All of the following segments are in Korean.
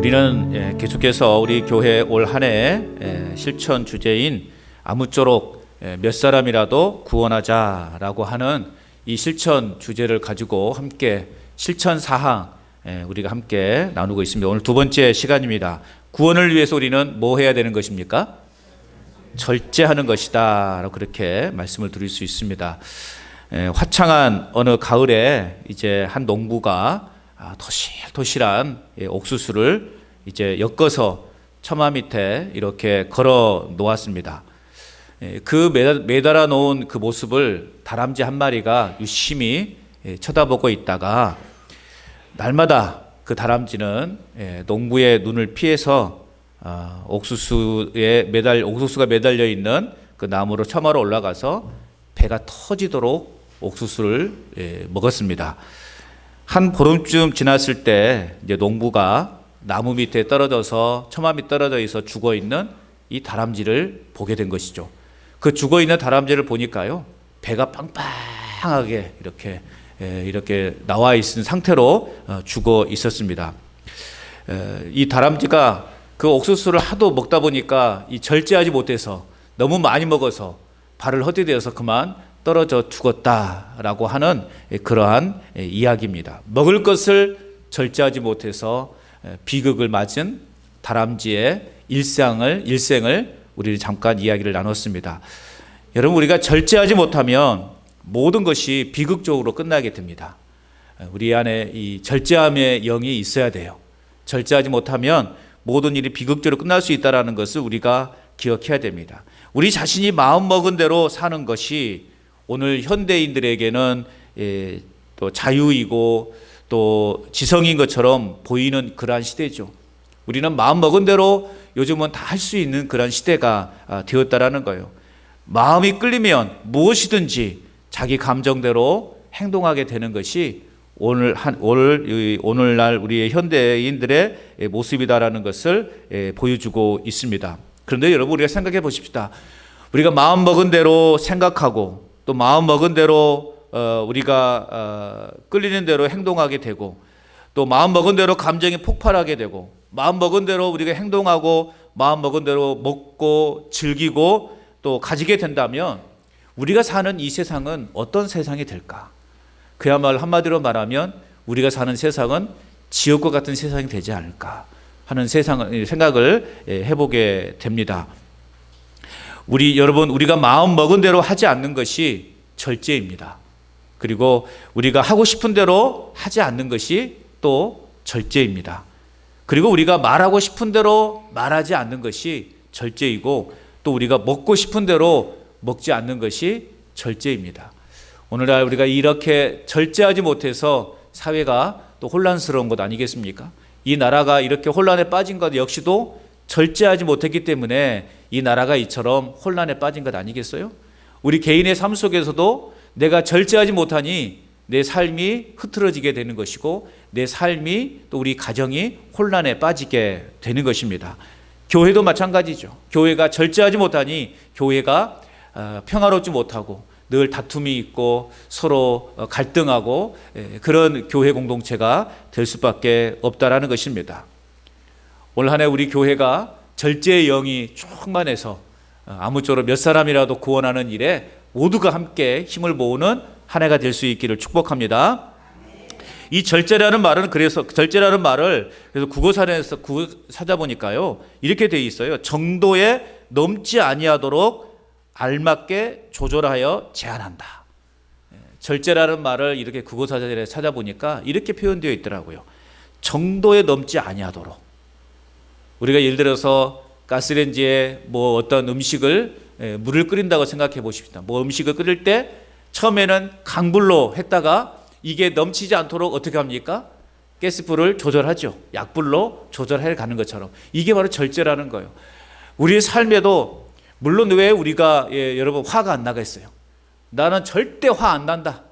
우리는 계속해서 우리 교회 올 한 해 실천 주제인 아무쪼록 몇 사람이라도 구원하자라고 하는 이 실천 주제를 가지고 함께 실천 사항 우리가 함께 나누고 있습니다. 오늘 두 번째 시간입니다. 구원을 위해서 우리는 뭐 해야 되는 것입니까? 절제하는 것이다 라고 그렇게 말씀을 드릴 수 있습니다. 화창한 어느 가을에 이제 한 농부가 토실토실한 옥수수를 이제 엮어서 처마 밑에 이렇게 걸어 놓았습니다. 그 매달아 놓은 그 모습을 다람쥐 한 마리가 유심히 쳐다보고 있다가 날마다 그 다람쥐는 농부의 눈을 피해서 옥수수가 매달려 있는 그 나무로 처마로 올라가서 배가 터지도록 옥수수를 먹었습니다. 한 보름쯤 지났을 때 이제 농부가 나무 밑에 떨어져서 처마 밑에 떨어져 있어 죽어 있는 이 다람쥐를 보게 된 것이죠. 그 죽어 있는 다람쥐를 보니까요, 배가 빵빵하게 이렇게 나와 있는 상태로 죽어 있었습니다. 이 다람쥐가 그 옥수수를 하도 먹다 보니까 이 절제하지 못해서 너무 많이 먹어서 발을 헛디뎌서 그만 떨어져 죽었다라고 하는 그러한 이야기입니다. 먹을 것을 절제하지 못해서 비극을 맞은 다람쥐의 일생을 우리는 잠깐 이야기를 나눴습니다. 여러분, 우리가 절제하지 못하면 모든 것이 비극적으로 끝나게 됩니다. 우리 안에 이 절제함의 영이 있어야 돼요. 절제하지 못하면 모든 일이 비극적으로 끝날 수 있다는 것을 우리가 기억해야 됩니다. 우리 자신이 마음먹은 대로 사는 것이 오늘 현대인들에게는 또 자유이고 또 지성인 것처럼 보이는 그러한 시대죠. 우리는 마음먹은 대로 요즘은 다 할 수 있는 그런 시대가 되었다라는 거예요. 마음이 끌리면 무엇이든지 자기 감정대로 행동하게 되는 것이 오늘날 우리의 현대인들의 모습이다라는 것을 보여주고 있습니다. 그런데 여러분, 우리가 생각해 보십시다. 우리가 마음 먹은 대로 생각하고 또 마음 먹은 대로 우리가 끌리는 대로 행동하게 되고 또 마음 먹은 대로 감정이 폭발하게 되고 마음 먹은 대로 우리가 행동하고 마음 먹은 대로 먹고 즐기고 또 가지게 된다면 우리가 사는 이 세상은 어떤 세상이 될까? 그야말로 한마디로 말하면 우리가 사는 세상은 지옥과 같은 세상이 되지 않을까 하는 생각을 해보게 됩니다. 여러분, 우리가 마음 먹은 대로 하지 않는 것이 절제입니다. 그리고 우리가 하고 싶은 대로 하지 않는 것이 또 절제입니다. 그리고 우리가 말하고 싶은 대로 말하지 않는 것이 절제이고 또 우리가 먹고 싶은 대로 먹지 않는 것이 절제입니다. 오늘날 우리가 이렇게 절제하지 못해서 사회가 또 혼란스러운 것 아니겠습니까? 이 나라가 이렇게 혼란에 빠진 것 역시도 절제하지 못했기 때문에 이 나라가 이처럼 혼란에 빠진 것 아니겠어요? 우리 개인의 삶 속에서도 내가 절제하지 못하니 내 삶이 흐트러지게 되는 것이고 내 삶이 또 우리 가정이 혼란에 빠지게 되는 것입니다. 교회도 마찬가지죠. 교회가 절제하지 못하니 교회가 평화롭지 못하고 늘 다툼이 있고 서로 갈등하고 그런 교회 공동체가 될 수밖에 없다라는 것입니다. 올 한 해 우리 교회가 절제의 영이 충만해서 아무쪼록 몇 사람이라도 구원하는 일에 모두가 함께 힘을 모으는 한 해가 될 수 있기를 축복합니다. 이 절제라는 말을 그래서 국어사전에서 찾아보니까요, 이렇게 되어 있어요. 정도에 넘지 아니하도록 알맞게 조절하여 제한한다. 절제라는 말을 이렇게 국어사전에 찾아보니까 이렇게 표현되어 있더라고요. 정도에 넘지 아니하도록. 우리가 예를 들어서 가스레인지에 어떤 물을 끓인다고 생각해 보십시다. 음식을 끓일 때 처음에는 강불로 했다가 이게 넘치지 않도록 어떻게 합니까? 가스불을 조절하죠. 약불로 조절해 가는 것처럼. 이게 바로 절제라는 거예요. 우리의 삶에도 물론 왜 우리가 여러분 화가 안 나겠어요? 나는 절대 화 안 난다.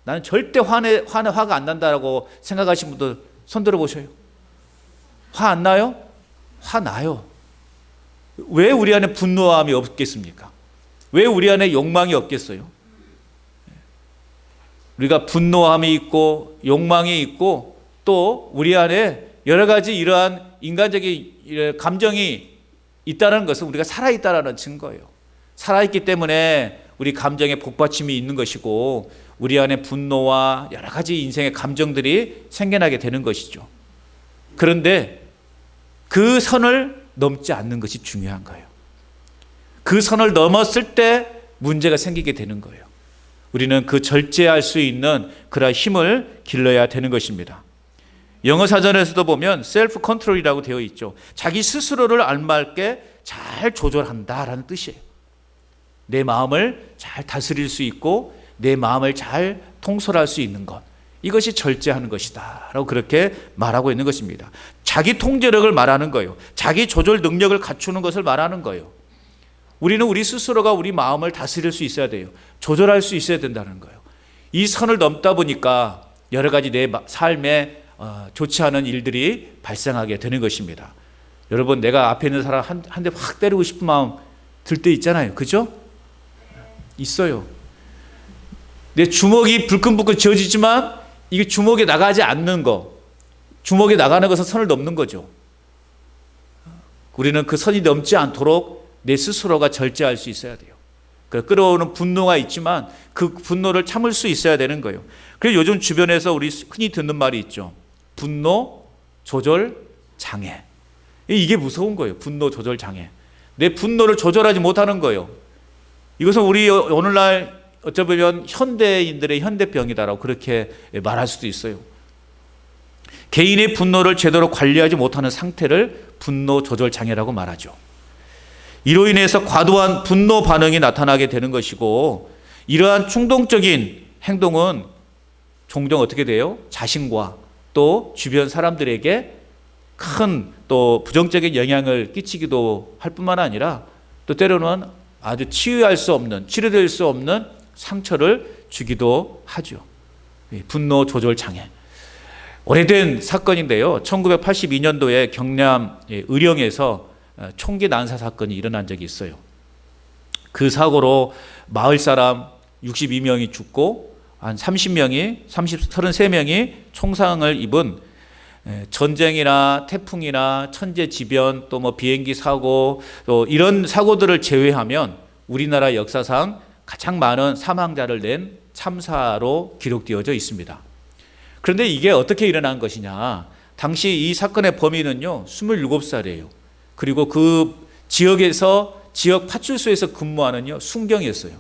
나는 절대 화가 안 난다라고 생각하신 분들 손 들어 보셔요. 화 안 나요? 화 나요. 왜 우리 안에 분노함이 없겠습니까? 왜 우리 안에 욕망이 없겠어요? 우리가 분노함이 있고 욕망이 있고 또 우리 안에 여러 가지 이러한 인간적인 감정이 있다는 것은 우리가 살아있다는 증거예요. 살아있기 때문에 우리 감정의 복받침이 있는 것이고 우리 안에 분노와 여러 가지 인생의 감정들이 생겨나게 되는 것이죠. 그런데 그 선을 넘지 않는 것이 중요한 거예요. 그 선을 넘었을 때 문제가 생기게 되는 거예요. 우리는 그 절제할 수 있는 그런 힘을 길러야 되는 것입니다. 영어 사전에서도 보면 셀프 컨트롤이라고 되어 있죠. 자기 스스로를 알맞게 잘 조절한다라는 뜻이에요. 내 마음을 잘 다스릴 수 있고 내 마음을 잘 통솔할 수 있는 것, 이것이 절제하는 것이다 라고 그렇게 말하고 있는 것입니다. 자기 통제력을 말하는 거예요. 자기 조절 능력을 갖추는 것을 말하는 거예요. 우리는 우리 스스로가 우리 마음을 다스릴 수 있어야 돼요. 조절할 수 있어야 된다는 거예요. 이 선을 넘다 보니까 여러 가지 내 삶에 좋지 않은 일들이 발생하게 되는 것입니다. 여러분, 내가 앞에 있는 사람 한 대 확 때리고 싶은 마음 들 때 있잖아요. 그죠? 있어요. 내 주먹이 불끈불끈 쥐어지지만 이게 주먹에 나가지 않는 거, 주먹에 나가는 것은 선을 넘는 거죠. 우리는 그 선이 넘지 않도록 내 스스로가 절제할 수 있어야 돼요. 끌어오는 분노가 있지만 그 분노를 참을 수 있어야 되는 거예요. 그래서 요즘 주변에서 우리 흔히 듣는 말이 있죠. 분노 조절 장애. 이게 무서운 거예요. 분노 조절 장애. 내 분노를 조절하지 못하는 거예요. 이것은 우리 오늘날 어쩌면 현대인들의 현대병이다라고 그렇게 말할 수도 있어요. 개인의 분노를 제대로 관리하지 못하는 상태를 분노 조절 장애라고 말하죠. 이로 인해서 과도한 분노 반응이 나타나게 되는 것이고, 이러한 충동적인 행동은 종종 어떻게 돼요? 자신과 또 주변 사람들에게 큰 또 부정적인 영향을 끼치기도 할 뿐만 아니라 또 때로는 아주 치유할 수 없는, 치료될 수 없는 상처를 주기도 하죠. 분노 조절 장애. 오래된 사건인데요. 1982년도에 경남 의령에서 총기 난사 사건이 일어난 적이 있어요. 그 사고로 마을 사람 62명이 죽고 한 33명이 총상을 입은, 전쟁이나 태풍이나 천재지변 또 뭐 비행기 사고 또 이런 사고들을 제외하면 우리나라 역사상 가장 많은 사망자를 낸 참사로 기록되어져 있습니다. 그런데 이게 어떻게 일어난 것이냐? 당시 이 사건의 범인은요 27살이에요. 그리고 그 지역에서 지역 파출소에서 근무하는 순경이었어요.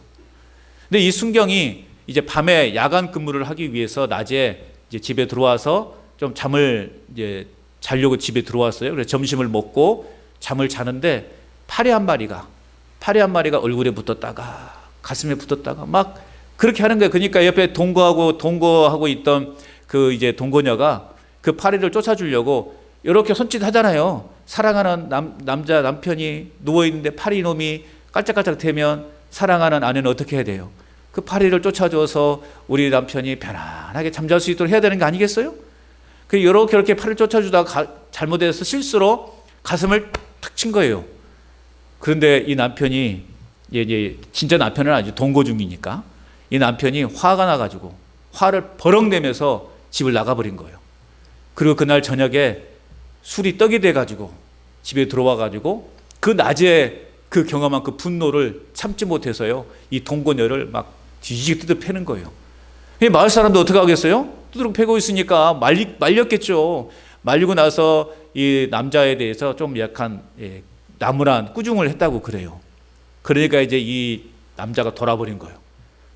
근데 이 순경이 이제 밤에 야간 근무를 하기 위해서 낮에 이제 집에 들어와서 좀 잠을 이제 자려고 집에 들어왔어요. 그래서 점심을 먹고 잠을 자는데 파리 한 마리가 얼굴에 붙었다가 가슴에 붙었다가 막 그렇게 하는 거예요. 그러니까 옆에 동거하고 있던 그 이제 동거녀가 그 파리를 쫓아주려고 이렇게 손짓하잖아요. 사랑하는 남편이 누워 있는데 파리 놈이 깔짝깔짝 대면 사랑하는 아내는 어떻게 해야 돼요? 그 파리를 쫓아줘서 우리 남편이 편안하게 잠잘 수 있도록 해야 되는 거 아니겠어요? 이렇게 파리를 쫓아주다가 잘못해서 실수로 가슴을 탁 친 거예요. 그런데 이 남편이 이제 진짜 남편은 아니죠. 동거 중이니까 이 남편이 화가 나가지고 화를 버럭 내면서 집을 나가버린 거예요. 그리고 그날 저녁에 술이 떡이 돼가지고 집에 들어와가지고 그 낮에 그 경험한 그 분노를 참지 못해서요 이 동거녀를 막 뒤지게 뜯어 패는 거예요. 마을 사람도 어떻게 하겠어요? 두드러 패고 있으니까 말렸겠죠. 말리고 나서 이 남자에 대해서 좀 약간 나무란 꾸중을 했다고 그래요. 그러니까 이제 이 남자가 돌아버린 거예요.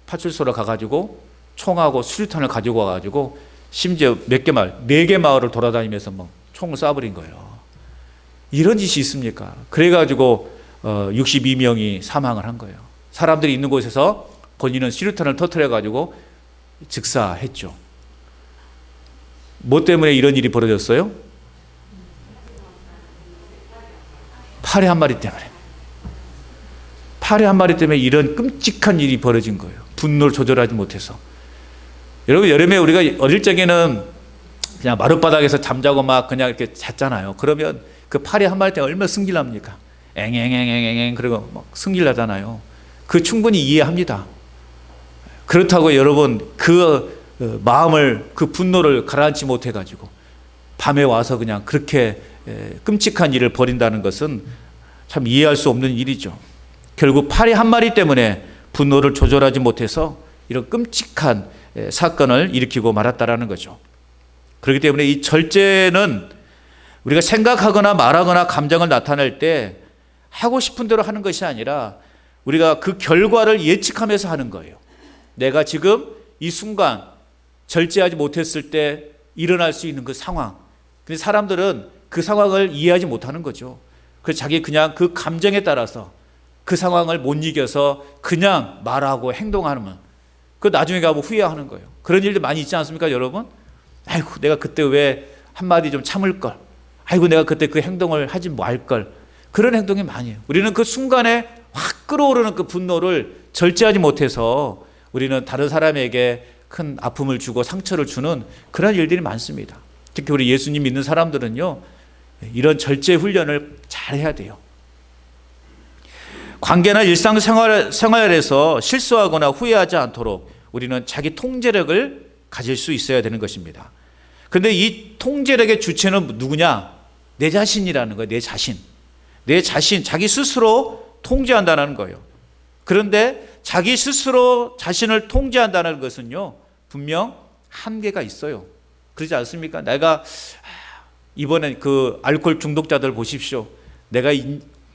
파출소로 가가지고 총하고 수류탄을 가지고 와가지고 심지어 네 개 마을을 돌아다니면서 막 총을 쏴버린 거예요. 이런 짓이 있습니까? 그래가지고 62명이 사망을 한 거예요. 사람들이 있는 곳에서 본인은 수류탄을 터뜨려가지고 즉사했죠. 뭐 때문에 이런 일이 벌어졌어요? 파리 한 마리 때문에. 파리 한 마리 때문에 이런 끔찍한 일이 벌어진 거예요. 분노를 조절하지 못해서. 여러분, 여름에 우리가 어릴 적에는 그냥 마룻바닥에서 잠자고 막 그냥 이렇게 잤잖아요. 그러면 그 파리 한 마리 때문에 얼마나 승질납니까? 앵앵앵앵앵 그리고 막 승질나잖아요. 그 충분히 이해합니다. 그렇다고 여러분 그 마음을 그 분노를 가라앉지 못해가지고 밤에 와서 그냥 그렇게 끔찍한 일을 벌인다는 것은 참 이해할 수 없는 일이죠. 결국 파리 한 마리 때문에 분노를 조절하지 못해서 이런 끔찍한 사건을 일으키고 말았다라는 거죠. 그렇기 때문에 이 절제는 우리가 생각하거나 말하거나 감정을 나타낼 때 하고 싶은 대로 하는 것이 아니라 우리가 그 결과를 예측하면서 하는 거예요. 내가 지금 이 순간 절제하지 못했을 때 일어날 수 있는 그 상황. 근데 사람들은 그 상황을 이해하지 못하는 거죠. 그래서 자기 그냥 그 감정에 따라서 그 상황을 못 이겨서 그냥 말하고 행동하면 그 나중에 가고 후회하는 거예요. 그런 일들 많이 있지 않습니까, 여러분? 아이고, 내가 그때 왜 한마디 좀 참을 걸. 아이고, 내가 그때 그 행동을 하지 말 걸. 그런 행동이 많이 해요. 우리는 그 순간에 확 끌어오르는 그 분노를 절제하지 못해서 우리는 다른 사람에게 큰 아픔을 주고 상처를 주는 그런 일들이 많습니다. 특히 우리 예수님 믿는 사람들은요, 이런 절제 훈련을 잘 해야 돼요. 관계나 일상생활에서 실수하거나 후회하지 않도록 우리는 자기 통제력을 가질 수 있어야 되는 것입니다. 그런데 이 통제력의 주체는 누구냐? 내 자신이라는 거예요. 내 자신. 내 자신, 자기 스스로 통제한다는 거예요. 그런데 자기 스스로 자신을 통제한다는 것은요, 분명 한계가 있어요. 그렇지 않습니까? 내가 이번엔 그 알코올 중독자들 보십시오. 내가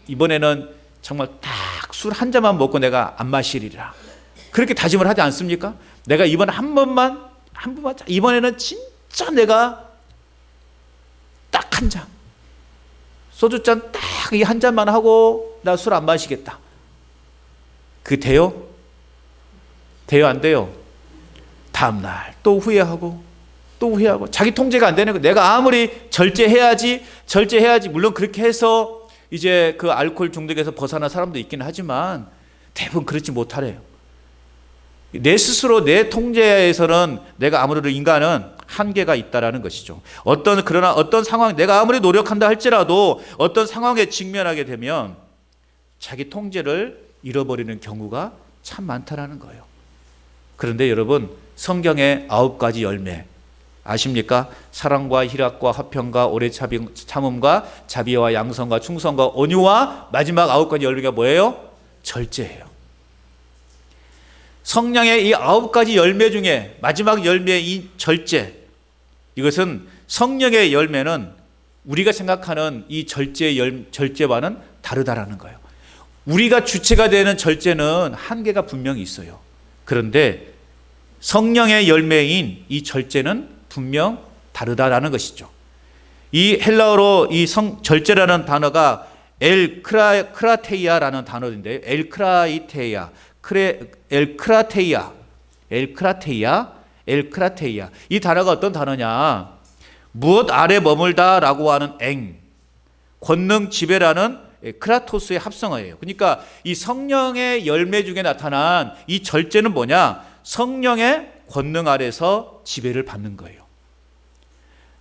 이번에는 정말 딱 술 한 잔만 먹고 내가 안 마시리라. 그렇게 다짐을 하지 않습니까? 내가 이번에 한 번만, 이번에는 진짜 내가 딱 한 잔. 소주잔 딱 이 한 잔만 하고 나 술 안 마시겠다. 그게 돼요? 돼요, 안 돼요? 다음날 또 후회하고 또 후회하고 자기 통제가 안 되는 거. 내가 아무리 절제해야지 물론 그렇게 해서 이제 그 알코올 중독에서 벗어난 사람도 있기는 하지만 대부분 그렇지 못하래요. 내 스스로 내 통제에서는 내가 아무래도 인간은 한계가 있다라는 것이죠. 그러나 어떤 상황, 내가 아무리 노력한다 할지라도 어떤 상황에 직면하게 되면 자기 통제를 잃어버리는 경우가 참 많다라는 거예요. 그런데 여러분, 성경의 9가지 열매 아십니까? 사랑과 희락과 화평과 오래 참음과 자비와 양선과 충성과 온유와 마지막 9가지 열매가 뭐예요? 절제예요. 성령의 이 9가지 열매 중에 마지막 열매인 절제, 이것은 성령의 열매는 우리가 생각하는 이 절제와는 다르다라는 거예요. 우리가 주체가 되는 절제는 한계가 분명히 있어요. 그런데 성령의 열매인 이 절제는 분명 다르다라는 것이죠. 이 헬라어로 이 절제라는 단어가 크라테이아라는 단어인데요. 엘크라테이아. 이 단어가 어떤 단어냐? 무엇 아래 머물다라고 하는 권능 지배라는 크라토스의 합성어예요. 그러니까 이 성령의 열매 중에 나타난 이 절제는 뭐냐? 성령의 권능 아래서 지배를 받는 거예요.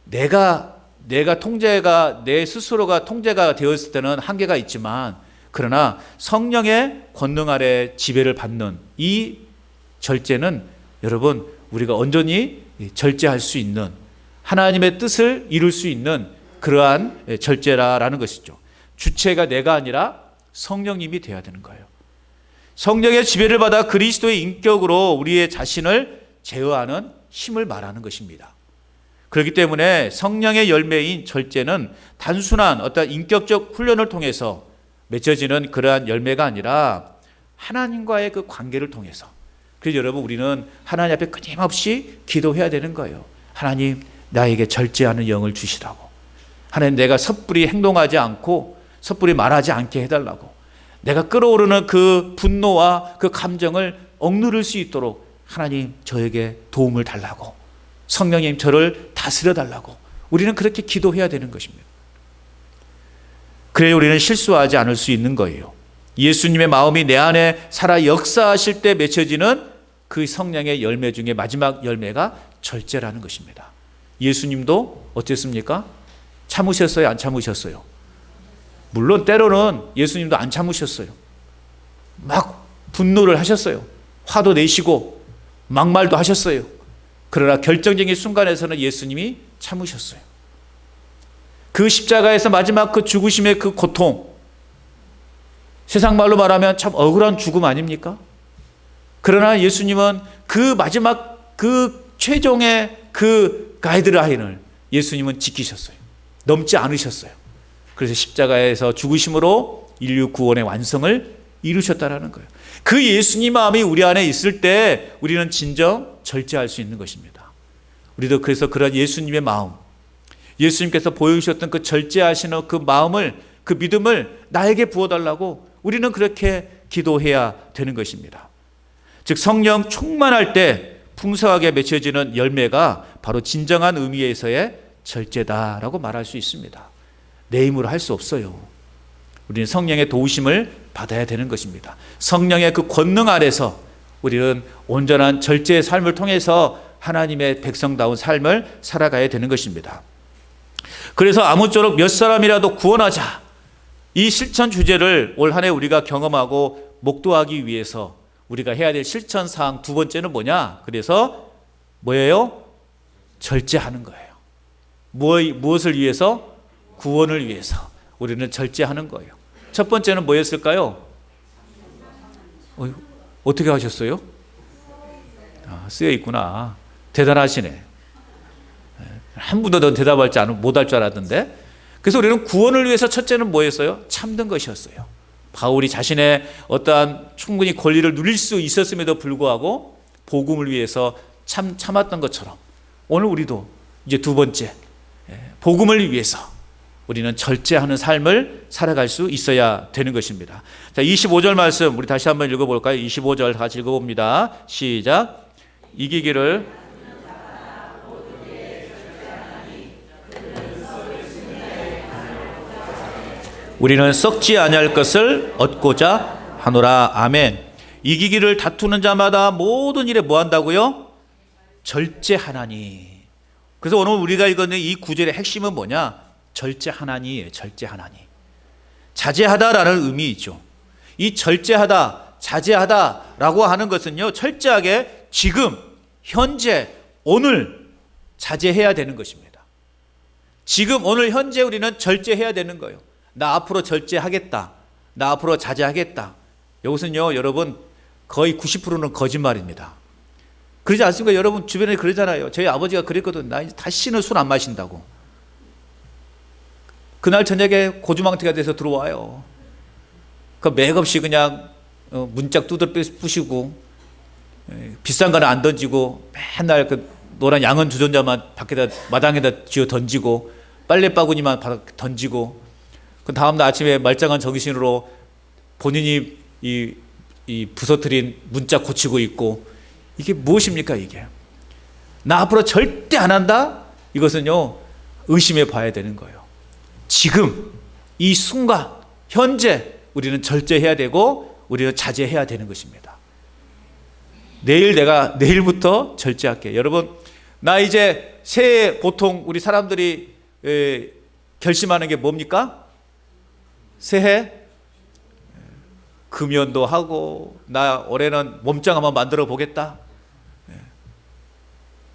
내가 내 스스로가 통제가 되었을 때는 한계가 있지만, 그러나 성령의 권능 아래 지배를 받는 이 절제는 여러분, 우리가 온전히 절제할 수 있는, 하나님의 뜻을 이룰 수 있는 그러한 절제라는 것이죠. 주체가 내가 아니라 성령님이 되어야 되는 거예요. 성령의 지배를 받아 그리스도의 인격으로 우리의 자신을 제어하는 힘을 말하는 것입니다. 그렇기 때문에 성령의 열매인 절제는 단순한 어떤 인격적 훈련을 통해서 맺어지는 그러한 열매가 아니라 하나님과의 그 관계를 통해서. 그래서 여러분, 우리는 하나님 앞에 끊임없이 기도해야 되는 거예요. 하나님, 나에게 절제하는 영을 주시라고. 하나님, 내가 섣불리 행동하지 않고 섣불리 말하지 않게 해달라고. 내가 끌어오르는 그 분노와 그 감정을 억누를 수 있도록 하나님, 저에게 도움을 달라고. 성령님, 저를 다스려 달라고. 우리는 그렇게 기도해야 되는 것입니다. 그래야 우리는 실수하지 않을 수 있는 거예요. 예수님의 마음이 내 안에 살아 역사하실 때 맺혀지는 그 성령의 열매 중에 마지막 열매가 절제라는 것입니다. 예수님도 어땠습니까? 참으셨어요? 안 참으셨어요? 물론 때로는 예수님도 안 참으셨어요. 막 분노를 하셨어요. 화도 내시고 막말도 하셨어요. 그러나 결정적인 순간에서는 예수님이 참으셨어요. 그 십자가에서 마지막 그 죽으심의 그 고통, 세상 말로 말하면 참 억울한 죽음 아닙니까? 그러나 예수님은 그 마지막 그 최종의 그 가이드라인을 예수님은 지키셨어요. 넘지 않으셨어요. 그래서 십자가에서 죽으심으로 인류 구원의 완성을 이루셨다라는 거예요. 그 예수님 마음이 우리 안에 있을 때 우리는 진정 절제할 수 있는 것입니다. 우리도 그래서 그런 예수님의 마음, 예수님께서 보여주셨던 그 절제하시는 그 마음을, 그 믿음을 나에게 부어달라고 우리는 그렇게 기도해야 되는 것입니다. 즉 성령 충만할 때 풍성하게 맺혀지는 열매가 바로 진정한 의미에서의 절제다라고 말할 수 있습니다. 내 힘으로 할 수 없어요. 우리는 성령의 도우심을 받아야 되는 것입니다. 성령의 그 권능 아래서 우리는 온전한 절제의 삶을 통해서 하나님의 백성다운 삶을 살아가야 되는 것입니다. 그래서 아무쪼록 몇 사람이라도 구원하자, 이 실천 주제를 올 한 해 우리가 경험하고 목도하기 위해서 우리가 해야 될 실천 사항 두 번째는 뭐냐? 그래서 뭐예요? 절제하는 거예요. 무엇을 위해서? 구원을 위해서 우리는 절제하는 거예요. 첫 번째는 뭐였을까요? 어떻게 하셨어요? 쓰여 있구나. 대단하시네. 한 분도 더 대답할 줄 못할 줄 알았는데. 그래서 우리는 구원을 위해서 첫째는 뭐였어요? 참는 것이었어요. 바울이 자신의 어떠한 충분히 권리를 누릴 수 있었음에도 불구하고 복음을 위해서 참았던 것처럼 오늘 우리도 이제 두 번째, 복음을 위해서 우리는 절제하는 삶을 살아갈 수 있어야 되는 것입니다. 자, 25절 말씀 우리 다시 한번 읽어볼까요? 25절 같이 읽어봅니다. 시작. 이기기를 우리는 썩지 아니할 것을 얻고자 하노라. 아멘. 이기기를 다투는 자마다 모든 일에 뭐 한다고요? 절제하나니. 그래서 오늘 우리가 읽었는 이 구절의 핵심은 뭐냐? 절제하나니예요. 절제하나니. 자제하다라는 의미이죠. 이 절제하다, 자제하다라고 하는 것은요, 철저하게 지금, 현재, 오늘 자제해야 되는 것입니다. 지금, 오늘, 현재 우리는 절제해야 되는 거예요. 나 앞으로 절제하겠다. 나 앞으로 자제하겠다. 이것은요, 여러분, 거의 90%는 거짓말입니다. 그러지 않습니까? 여러분 주변에 그러잖아요. 저희 아버지가 그랬거든. 나 다시는 술 안 마신다고. 그날 저녁에 고주망태가 돼서 들어와요. 그 맥없이 그냥 문짝 두들 부시고 비싼 거는 안 던지고 맨날 그 노란 양은 주전자만 밖에다 마당에다 쥐어 던지고 빨래 바구니만 던지고 그 다음날 아침에 말짱한 정신으로 본인이 이 부서뜨린 문짝 고치고 있고 이게 무엇입니까 이게? 나 앞으로 절대 안 한다? 이것은요 의심해 봐야 되는 거예요. 지금 이 순간 현재 우리는 절제해야 되고 우리는 자제해야 되는 것입니다. 내일부터 절제할게. 여러분 나 이제 새해 보통 우리 사람들이 결심하는 게 뭡니까? 새해 금연도 하고 나 올해는 몸짱 한번 만들어 보겠다.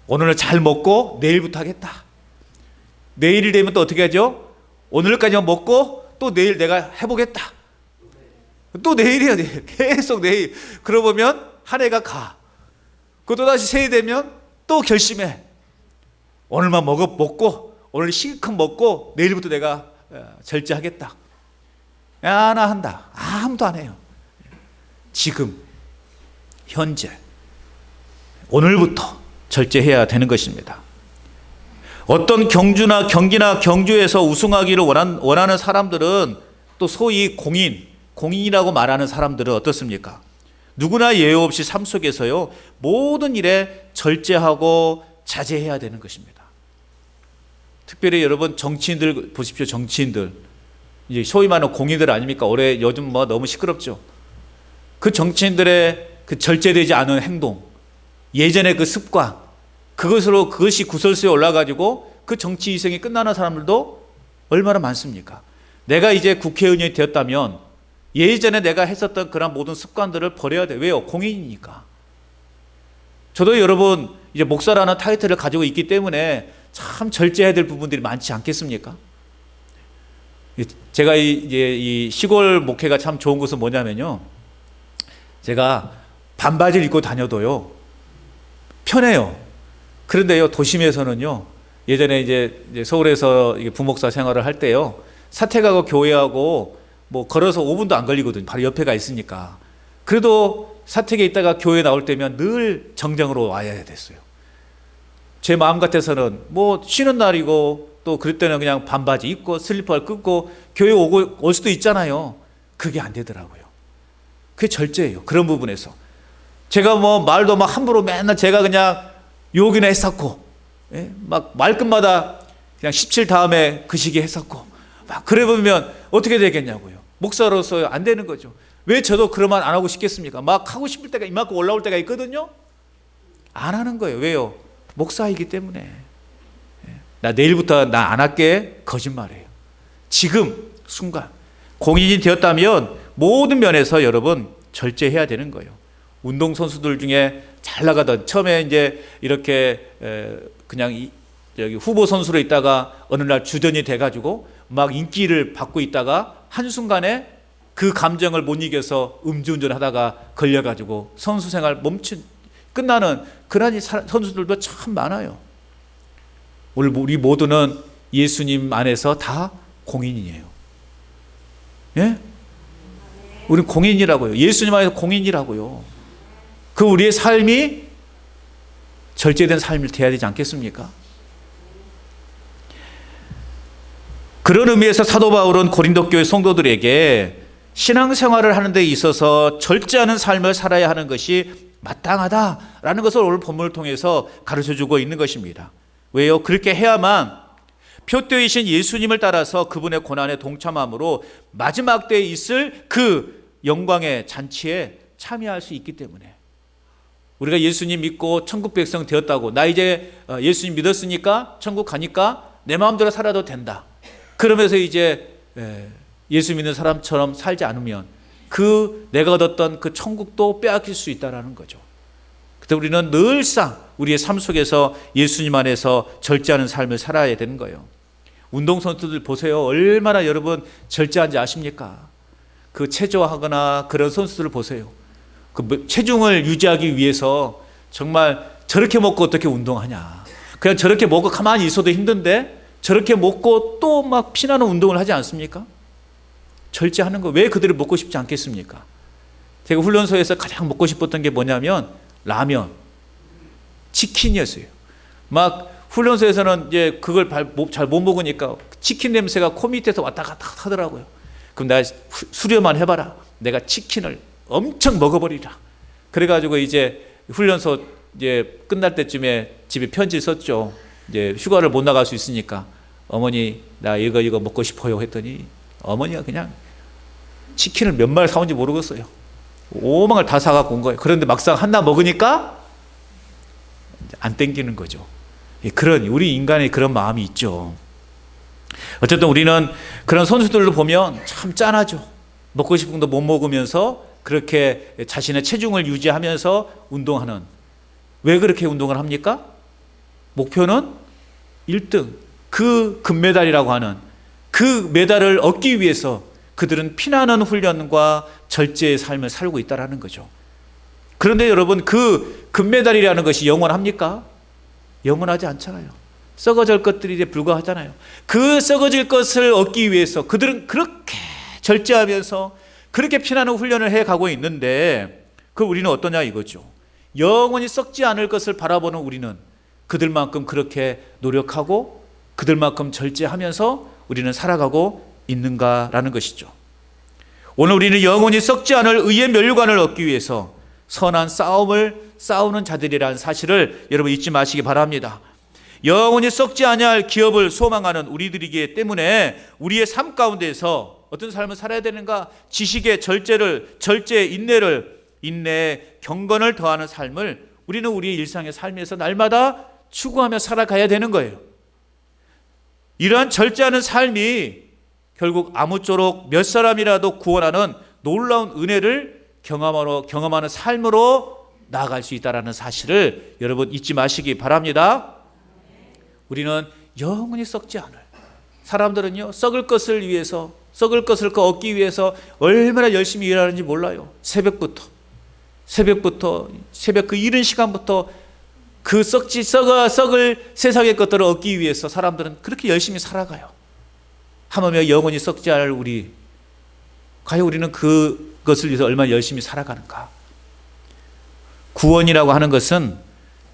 오늘은 잘 먹고 내일부터 하겠다. 내일이 되면 또 어떻게 하죠? 오늘까지만 먹고 또 내일 내가 해보겠다. 또 내일이야 내일. 계속 내일. 그러고 보면 한 해가 가. 또 다시 새해 되면 또 결심해. 오늘만 먹고 오늘 실컷 먹고 내일부터 내가 절제하겠다. 나 한다. 아무도 안 해요. 지금 현재 오늘부터 절제해야 되는 것입니다. 어떤 경주나 경기나 경주에서 우승하기를 원하는 사람들은 또 소위 공인이라고 말하는 사람들은 어떻습니까? 누구나 예외 없이 삶 속에서요 모든 일에 절제하고 자제해야 되는 것입니다. 특별히 여러분 정치인들 보십시오. 정치인들 이제 소위 말하는 공인들 아닙니까? 올해 요즘 너무 시끄럽죠. 그 정치인들의 그 절제되지 않은 행동, 예전의 그 습관, 그것이 구설수에 올라가지고 그 정치 이생이 끝나는 사람들도 얼마나 많습니까? 내가 이제 국회의원이 되었다면 예전에 내가 했었던 그런 모든 습관들을 버려야 돼. 왜요? 공인이니까. 저도 여러분 이제 목사라는 타이틀을 가지고 있기 때문에 참 절제해야 될 부분들이 많지 않겠습니까? 제가 이 시골 목회가 참 좋은 것은 뭐냐면요, 제가 반바지를 입고 다녀도요 편해요. 그런데요, 도심에서는요, 예전에 이제 서울에서 부목사 생활을 할 때요, 사택하고 교회하고 뭐 걸어서 5분도 안 걸리거든요. 바로 옆에가 있으니까. 그래도 사택에 있다가 교회 나올 때면 늘 정장으로 와야 됐어요. 제 마음 같아서는 뭐 쉬는 날이고 또 그럴 때는 그냥 반바지 입고 슬리퍼를 끊고 교회 올 수도 있잖아요. 그게 안 되더라고요. 그게 절제예요. 그런 부분에서 제가 뭐 말도 막 함부로 맨날 제가 그냥 욕이나 했었고, 막 말끝마다 그냥 17 다음에 그 시기 했었고, 막 그래 보면 어떻게 되겠냐고요. 목사로서 안 되는 거죠. 왜 저도 그런 말 안 하고 싶겠습니까? 막 하고 싶을 때가 이만큼 올라올 때가 있거든요. 안 하는 거예요. 왜요? 목사이기 때문에. 나 내일부터 나 안 할게. 거짓말이에요. 지금 순간 공인이 되었다면 모든 면에서 여러분 절제해야 되는 거예요. 운동선수들 중에 잘 나가던, 처음에 이제 이렇게 그냥 여기 후보 선수로 있다가 어느 날 주전이 돼가지고 막 인기를 받고 있다가 한순간에 그 감정을 못 이겨서 음주운전 하다가 걸려가지고 선수 생활 끝나는 그런 선수들도 참 많아요. 우리 모두는 예수님 안에서 다 공인이에요. 예? 우린 공인이라고요. 예수님 안에서 공인이라고요. 그 우리의 삶이 절제된 삶이 돼야 되지 않겠습니까? 그런 의미에서 사도 바울은 고린도 교회 성도들에게 신앙생활을 하는 데 있어서 절제하는 삶을 살아야 하는 것이 마땅하다라는 것을 오늘 본문을 통해서 가르쳐주고 있는 것입니다. 왜요? 그렇게 해야만 표대이신 예수님을 따라서 그분의 고난에 동참함으로 마지막 때에 있을 그 영광의 잔치에 참여할 수 있기 때문에. 우리가 예수님 믿고 천국 백성 되었다고, 나 이제 예수님 믿었으니까 천국 가니까 내 마음대로 살아도 된다, 그러면서 이제 예수 믿는 사람처럼 살지 않으면 그 내가 얻었던 그 천국도 빼앗길 수 있다는 거죠. 그때 우리는 늘상 우리의 삶 속에서 예수님 안에서 절제하는 삶을 살아야 되는 거예요. 운동선수들 보세요. 얼마나 여러분 절제한지 아십니까? 그 체조하거나 그런 선수들을 보세요. 그 체중을 유지하기 위해서 정말 저렇게 먹고 어떻게 운동하냐. 그냥 저렇게 먹고 가만히 있어도 힘든데 저렇게 먹고 또 막 피나는 운동을 하지 않습니까? 절제하는 거. 왜 그들을 먹고 싶지 않겠습니까? 제가 훈련소에서 가장 먹고 싶었던 게 뭐냐면 라면, 치킨이었어요. 막 훈련소에서는 이제 그걸 잘 못 먹으니까 치킨 냄새가 코 밑에서 왔다 갔다 하더라고요. 그럼 내가 수료만 해봐라. 내가 치킨을 엄청 먹어버리라. 그래가지고 이제 훈련소 이제 끝날 때쯤에 집에 편지 썼죠. 이제 휴가를 못 나갈 수 있으니까 어머니 나 이거 먹고 싶어요 했더니 어머니가 그냥 치킨을 몇 마리 사온지 모르겠어요. 5망을 다 사갖고 온 거예요. 그런데 막상 하나 먹으니까 안 땡기는 거죠. 그런 우리 인간의 그런 마음이 있죠. 어쨌든 우리는 그런 선수들을 보면 참 짠하죠. 먹고 싶은 것도 못 먹으면서 그렇게 자신의 체중을 유지하면서 운동하는. 왜 그렇게 운동을 합니까? 목표는 1등, 그 금메달이라고 하는 그 메달을 얻기 위해서 그들은 피나는 훈련과 절제의 삶을 살고 있다는 거죠. 그런데 여러분, 그 금메달이라는 것이 영원합니까? 영원하지 않잖아요. 썩어질 것들이 이제 불과하잖아요. 그 썩어질 것을 얻기 위해서 그들은 그렇게 절제하면서 그렇게 피나는 훈련을 해가고 있는데, 그 우리는 어떠냐 이거죠. 영원히 썩지 않을 것을 바라보는 우리는 그들만큼 그렇게 노력하고 그들만큼 절제하면서 우리는 살아가고 있는가라는 것이죠. 오늘 우리는 영원히 썩지 않을 의의 멸류관을 얻기 위해서 선한 싸움을 싸우는 자들이라는 사실을 여러분 잊지 마시기 바랍니다. 영원히 썩지 아니할 기업을 소망하는 우리들이기 때문에 우리의 삶 가운데서 어떤 삶을 살아야 되는가? 지식의 절제, 인내에 경건을 더하는 삶을 우리는 우리의 일상의 삶에서 날마다 추구하며 살아가야 되는 거예요. 이러한 절제하는 삶이 결국 아무쪼록 몇 사람이라도 구원하는 놀라운 은혜를 경험하는 삶으로 나아갈 수 있다는 사실을 여러분 잊지 마시기 바랍니다. 우리는 영원히 썩지 않을 사람들은요, 썩을 것을 얻기 위해서 얼마나 열심히 일하는지 몰라요. 새벽 그 이른 시간부터 그 썩을 세상의 것들을 얻기 위해서 사람들은 그렇게 열심히 살아가요. 하물며 영원히 썩지 않을 우리, 과연 우리는 그것을 위해서 얼마나 열심히 살아가는가? 구원이라고 하는 것은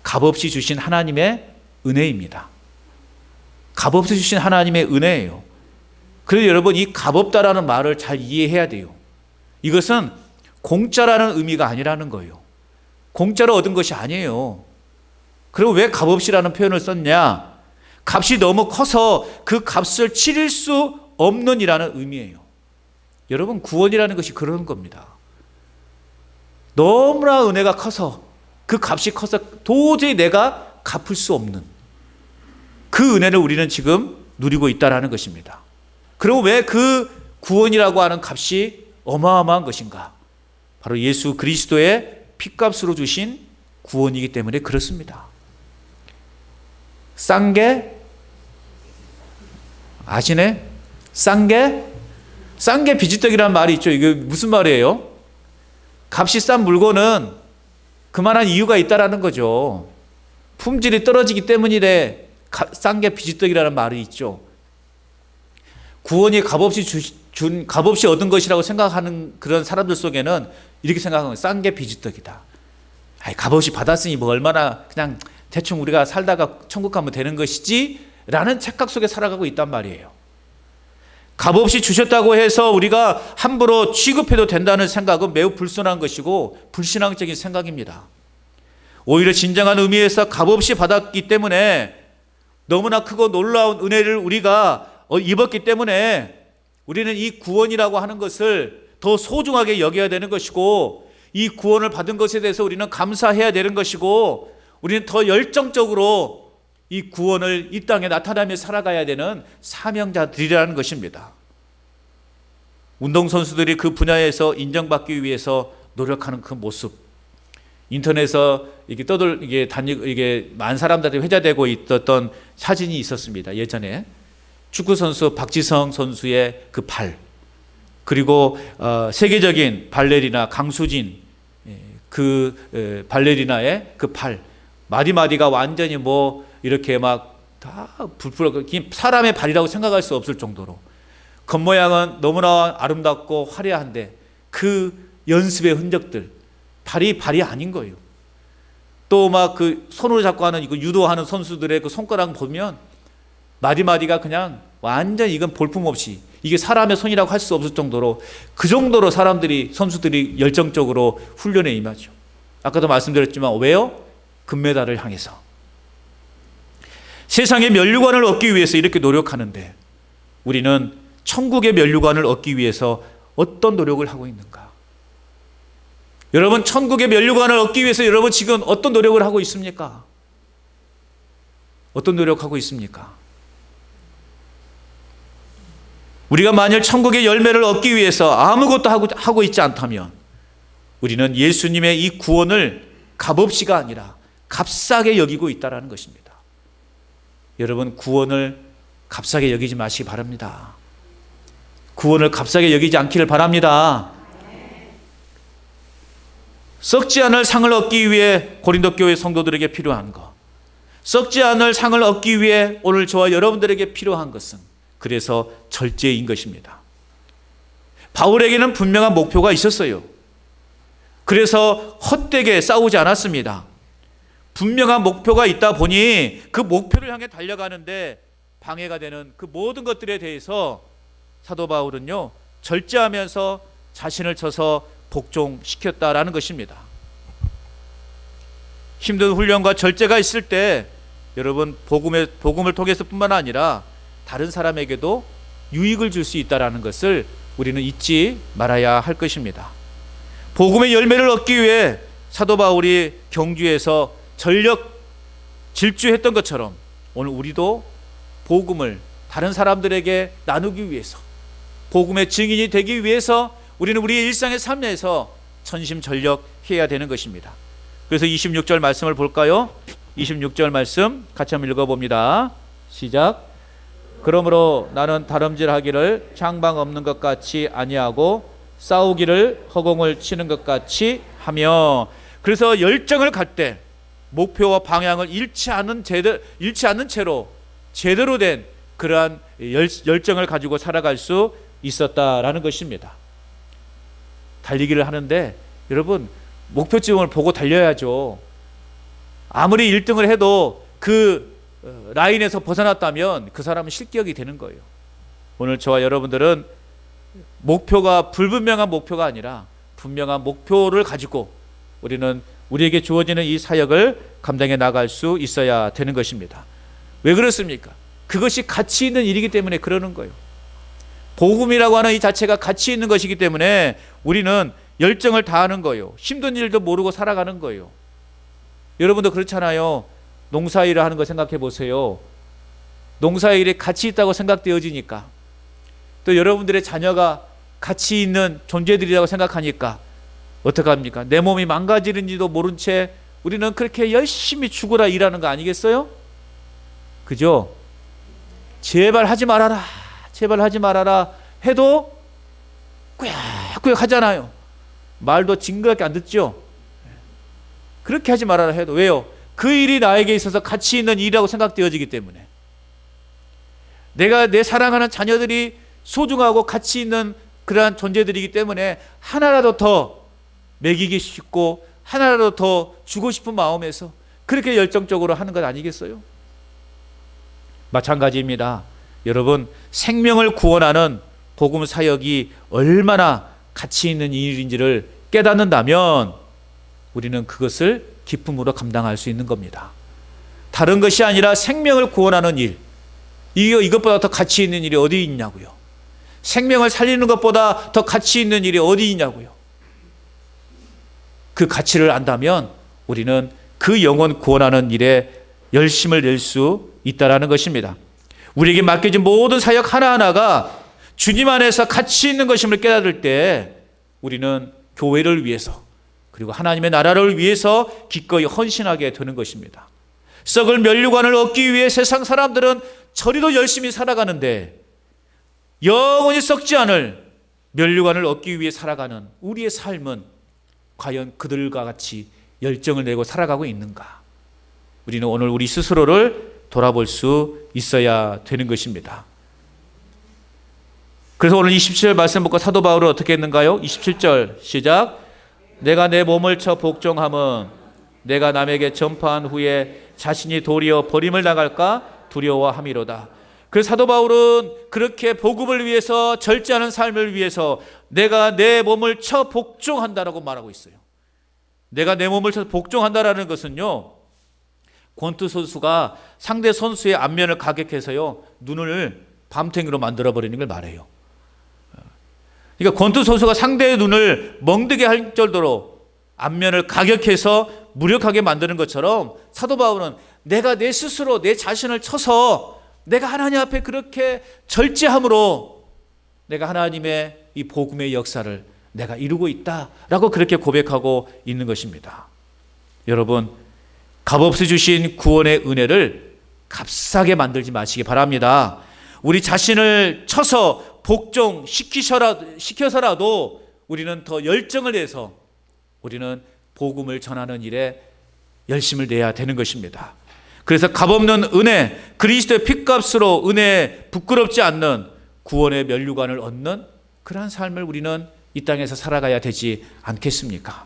값없이 주신 하나님의 은혜입니다. 값없이 주신 하나님의 은혜예요. 그래서 여러분, 이 값없다라는 말을 잘 이해해야 돼요. 이것은 공짜라는 의미가 아니라는 거예요. 공짜로 얻은 것이 아니에요. 그리고 왜 값없이라는 표현을 썼냐? 값이 너무 커서 그 값을 치를 수 없는 이라는 의미예요. 여러분, 구원이라는 것이 그런 겁니다. 너무나 은혜가 커서, 그 값이 커서 도저히 내가 갚을 수 없는 그 은혜를 우리는 지금 누리고 있다는 것입니다. 그리고 왜 그 구원이라고 하는 값이 어마어마한 것인가? 바로 예수 그리스도의 핏값으로 주신 구원이기 때문에 그렇습니다. 싼 게 아시네? 싼 게 비지떡이라는 말이 있죠. 이게 무슨 말이에요? 값이 싼 물건은 그만한 이유가 있다라는 거죠. 품질이 떨어지기 때문이래 싼 게 비지떡이라는 말이 있죠. 구원이 값없이 얻은 것이라고 생각하는 그런 사람들 속에는 이렇게 생각하는 거예요. 싼 게 비지떡이다. 값없이 받았으니 뭐 얼마나 그냥 대충 우리가 살다가 천국 가면 되는 것이지 라는 착각 속에 살아가고 있단 말이에요. 값없이 주셨다고 해서 우리가 함부로 취급해도 된다는 생각은 매우 불순한 것이고 불신앙적인 생각입니다. 오히려 진정한 의미에서 값없이 받았기 때문에 너무나 크고 놀라운 은혜를 우리가 입었기 때문에 우리는 이 구원이라고 하는 것을 더 소중하게 여겨야 되는 것이고, 이 구원을 받은 것에 대해서 우리는 감사해야 되는 것이고, 우리는 더 열정적으로 이 구원을 이 땅에 나타나며 살아가야 되는 사명자들이라는 것입니다. 운동선수들이 그 분야에서 인정받기 위해서 노력하는 그 모습, 인터넷에서 이게 많은 사람들이 회자되고 있었던 사진이 있었습니다. 예전에 축구선수 박지성 선수의 그 발, 그리고 세계적인 발레리나 강수진 그 발레리나의 그 발, 마디마디가 완전히 뭐 이렇게 막 다 사람의 발이라고 생각할 수 없을 정도로 겉모양은 너무나 아름답고 화려한데 그 연습의 흔적들, 발이 아닌 거예요. 또 막 그 손으로 잡고 하는 이거 유도하는 선수들의 그 손가락 보면 마디마디가 그냥 완전 이건 볼품없이 이게 사람의 손이라고 할 수 없을 정도로, 그 정도로 선수들이 열정적으로 훈련에 임하죠. 아까도 말씀드렸지만 왜요? 금메달을 향해서. 세상의 면류관을 얻기 위해서 이렇게 노력하는데 우리는 천국의 면류관을 얻기 위해서 어떤 노력을 하고 있는가? 여러분, 천국의 면류관을 얻기 위해서 여러분 지금 어떤 노력을 하고 있습니까? 어떤 노력하고 있습니까? 우리가 만일 천국의 열매를 얻기 위해서 아무것도 하고 있지 않다면 우리는 예수님의 이 구원을 값없이가 아니라 값싸게 여기고 있다는 것입니다. 여러분, 구원을 값싸게 여기지 마시기 바랍니다. 구원을 값싸게 여기지 않기를 바랍니다. 썩지 않을 상을 얻기 위해 고린도 교회 성도들에게 필요한 것, 썩지 않을 상을 얻기 위해 오늘 저와 여러분들에게 필요한 것은 그래서 절제인 것입니다. 바울에게는 분명한 목표가 있었어요. 그래서 헛되게 싸우지 않았습니다. 분명한 목표가 있다 보니 그 목표를 향해 달려가는데 방해가 되는 그 모든 것들에 대해서 사도 바울은요, 절제하면서 자신을 쳐서 복종시켰다라는 것입니다. 힘든 훈련과 절제가 있을 때 여러분 복음을 통해서뿐만 아니라 다른 사람에게도 유익을 줄 수 있다라는 것을 우리는 잊지 말아야 할 것입니다. 복음의 열매를 얻기 위해 사도 바울이 경주에서 전력 질주했던 것처럼 오늘 우리도 복음을 다른 사람들에게 나누기 위해서, 복음의 증인이 되기 위해서 우리는 우리의 일상의 삶에서 전심전력해야 되는 것입니다. 그래서 26절 말씀을 볼까요? 26절 말씀 같이 한번 읽어봅니다. 시작. 그러므로 나는 다름질하기를 장방 없는 것 같이 아니하고 싸우기를 허공을 치는 것 같이 하며. 그래서 열정을 갈 때 목표와 방향을 잃지 않는 채로 제대로 된 그러한 열정을 가지고 살아갈 수 있었다라는 것입니다. 달리기를 하는데 여러분, 목표점을 보고 달려야죠. 아무리 1등을 해도 그 라인에서 벗어났다면 그 사람은 실격이 되는 거예요. 오늘 저와 여러분들은 목표가 불분명한 목표가 아니라 분명한 목표를 가지고 우리는 우리에게 주어지는 이 사역을 감당해 나갈 수 있어야 되는 것입니다. 왜 그렇습니까? 그것이 가치 있는 일이기 때문에 그러는 거예요. 복음이라고 하는 이 자체가 가치 있는 것이기 때문에 우리는 열정을 다하는 거예요. 힘든 일도 모르고 살아가는 거예요. 여러분도 그렇잖아요. 농사일을 하는 거 생각해 보세요. 농사일이 가치 있다고 생각되어지니까, 또 여러분들의 자녀가 가치 있는 존재들이라고 생각하니까 어떡합니까? 내 몸이 망가지는지도 모른 채 우리는 그렇게 열심히 죽어라 일하는 거 아니겠어요? 그죠? 제발 하지 말아라, 제발 하지 말아라 해도 꾸역꾸역 하잖아요. 말도 징그럽게 안 듣죠? 그렇게 하지 말아라 해도. 왜요? 그 일이 나에게 있어서 가치 있는 일이라고 생각되어지기 때문에. 내가 내 사랑하는 자녀들이 소중하고 가치 있는 그러한 존재들이기 때문에 하나라도 더 먹이기 싶고 하나라도 더 주고 싶은 마음에서 그렇게 열정적으로 하는 것 아니겠어요? 마찬가지입니다. 여러분, 생명을 구원하는 복음 사역이 얼마나 가치 있는 일인지를 깨닫는다면 우리는 그것을 기쁨으로 감당할 수 있는 겁니다. 다른 것이 아니라 생명을 구원하는 일, 이것보다 더 가치 있는 일이 어디 있냐고요. 생명을 살리는 것보다 더 가치 있는 일이 어디 있냐고요. 그 가치를 안다면 우리는 그 영혼 구원하는 일에 열심을 낼 수 있다라는 것입니다. 우리에게 맡겨진 모든 사역 하나하나가 주님 안에서 가치 있는 것임을 깨달을 때 우리는 교회를 위해서 그리고 하나님의 나라를 위해서 기꺼이 헌신하게 되는 것입니다. 썩을 면류관을 얻기 위해 세상 사람들은 저리도 열심히 살아가는데 영원히 썩지 않을 면류관을 얻기 위해 살아가는 우리의 삶은 과연 그들과 같이 열정을 내고 살아가고 있는가? 우리는 오늘 우리 스스로를 돌아볼 수 있어야 되는 것입니다. 그래서 오늘 27절 말씀 보고 사도 바울은 어떻게 했는가요? 27절 시작. 내가 내 몸을 쳐 복종함은 내가 남에게 전파한 후에 자신이 도리어 버림을 당할까 두려워함이로다. 그래서 사도 바울은 그렇게 복음을 위해서 절제하는 삶을 위해서 내가 내 몸을 쳐 복종한다라고 말하고 있어요. 내가 내 몸을 쳐 복종한다라는 것은요, 권투 선수가 상대 선수의 안면을 가격해서요 눈을 밤탱이로 만들어버리는 걸 말해요. 그러니까 권투 선수가 상대의 눈을 멍들게 할 정도로 안면을 가격해서 무력하게 만드는 것처럼 사도 바울은 내가 내 스스로 내 자신을 쳐서 내가 하나님 앞에 그렇게 절제함으로 내가 하나님의 이 복음의 역사를 내가 이루고 있다라고 그렇게 고백하고 있는 것입니다. 여러분, 값없이 주신 구원의 은혜를 값싸게 만들지 마시기 바랍니다. 우리 자신을 쳐서 복종시켜서라도 우리는 더 열정을 내서 우리는 복음을 전하는 일에 열심을 내야 되는 것입니다. 그래서 값없는 은혜, 그리스도의 핏값으로 은혜에 부끄럽지 않는 구원의 면류관을 얻는 그러한 삶을 우리는 이 땅에서 살아가야 되지 않겠습니까?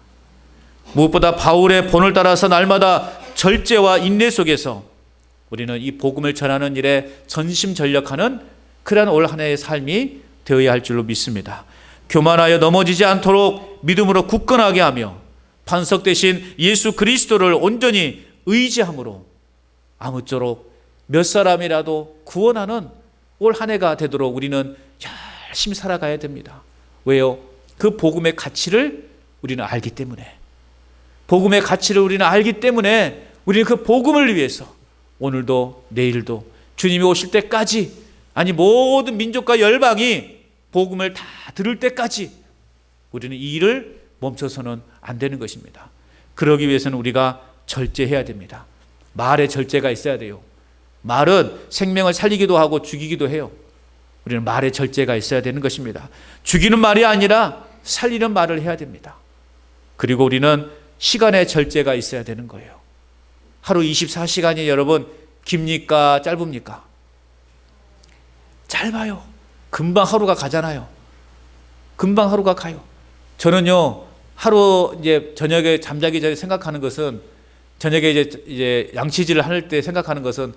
무엇보다 바울의 본을 따라서 날마다 절제와 인내 속에서 우리는 이 복음을 전하는 일에 전심전력하는 그러한 올 한 해의 삶이 되어야 할 줄로 믿습니다. 교만하여 넘어지지 않도록 믿음으로 굳건하게 하며 반석 대신 예수 그리스도를 온전히 의지함으로 아무쪼록 몇 사람이라도 구원하는 올 한 해가 되도록 우리는 열심히 살아가야 됩니다. 왜요? 그 복음의 가치를 우리는 알기 때문에, 복음의 가치를 우리는 알기 때문에 우리는 그 복음을 위해서 오늘도 내일도 주님이 오실 때까지, 아니 모든 민족과 열방이 복음을 다 들을 때까지 우리는 이 일을 멈춰서는 안 되는 것입니다. 그러기 위해서는 우리가 절제해야 됩니다. 말에 절제가 있어야 돼요. 말은 생명을 살리기도 하고 죽이기도 해요. 우리는 말의 절제가 있어야 되는 것입니다. 죽이는 말이 아니라 살리는 말을 해야 됩니다. 그리고 우리는 시간의 절제가 있어야 되는 거예요. 하루 24시간이 여러분 깁니까 짧습니까? 짧아요. 금방 하루가 가잖아요. 금방 하루가 가요. 저는요, 하루 이제 저녁에 잠자기 전에 생각하는 것은, 저녁에 이제 양치질을 할 때 생각하는 것은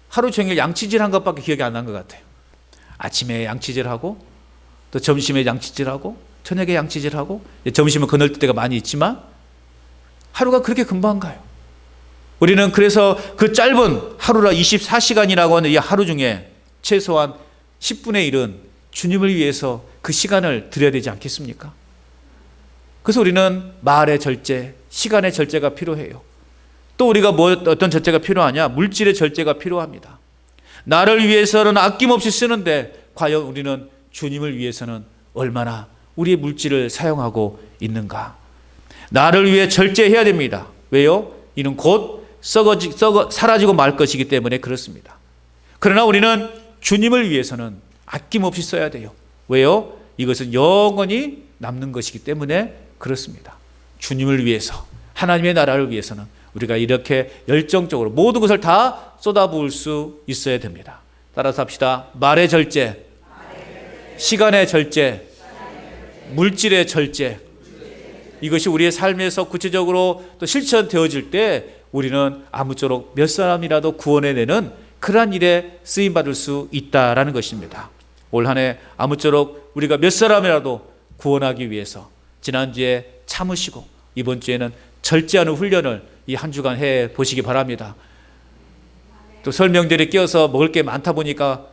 하루 종일 양치질한 것밖에 기억이 안 난 것 같아요. 아침에 양치질하고, 또 점심에 양치질하고, 저녁에 양치질하고, 점심은 그늘뜰 때가 많이 있지만 하루가 그렇게 금방 가요. 우리는 그래서 그 짧은 하루라 24시간이라고 하는 이 하루 중에 최소한 10분의 1은 주님을 위해서 그 시간을 드려야 되지 않겠습니까? 그래서 우리는 말의 절제, 시간의 절제가 필요해요. 또 우리가 어떤 절제가 필요하냐? 물질의 절제가 필요합니다. 나를 위해서는 아낌없이 쓰는데 과연 우리는 주님을 위해서는 얼마나 우리의 물질을 사용하고 있는가? 나를 위해 절제해야 됩니다. 왜요? 이는 곧 사라지고 말 것이기 때문에 그렇습니다. 그러나 우리는 주님을 위해서는 아낌없이 써야 돼요. 왜요? 이것은 영원히 남는 것이기 때문에 그렇습니다. 주님을 위해서, 하나님의 나라를 위해서는 우리가 이렇게 열정적으로 모든 것을 다 쏟아부을 수 있어야 됩니다. 따라서 합시다. 말의 절제, 시간의 절제, 물질의 절제. 이것이 우리의 삶에서 구체적으로 또 실천되어질 때 우리는 아무쪼록 몇 사람이라도 구원해내는 그러한 일에 쓰임받을 수 있다라는 것입니다. 올 한 해 아무쪼록 우리가 몇 사람이라도 구원하기 위해서 지난주에 참으시고 이번 주에는 절제하는 훈련을 이 한 주간 해 보시기 바랍니다. 또 설명들이 끼어서 먹을 게 많다 보니까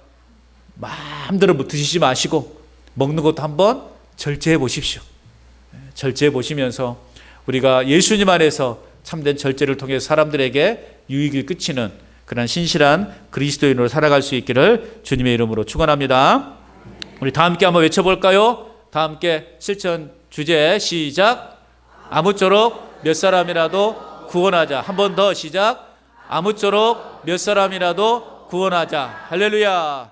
마음대로 드시지 마시고 먹는 것도 한번 절제해 보십시오. 절제해 보시면서 우리가 예수님 안에서 참된 절제를 통해 사람들에게 유익을 끼치는 그런 신실한 그리스도인으로 살아갈 수 있기를 주님의 이름으로 축원합니다. 우리 다 함께 한번 외쳐볼까요? 다 함께 실천 주제 시작. 아무쪼록 몇 사람이라도 구원하자. 한 번 더 시작. 아무쪼록 몇 사람이라도 구원하자. 할렐루야.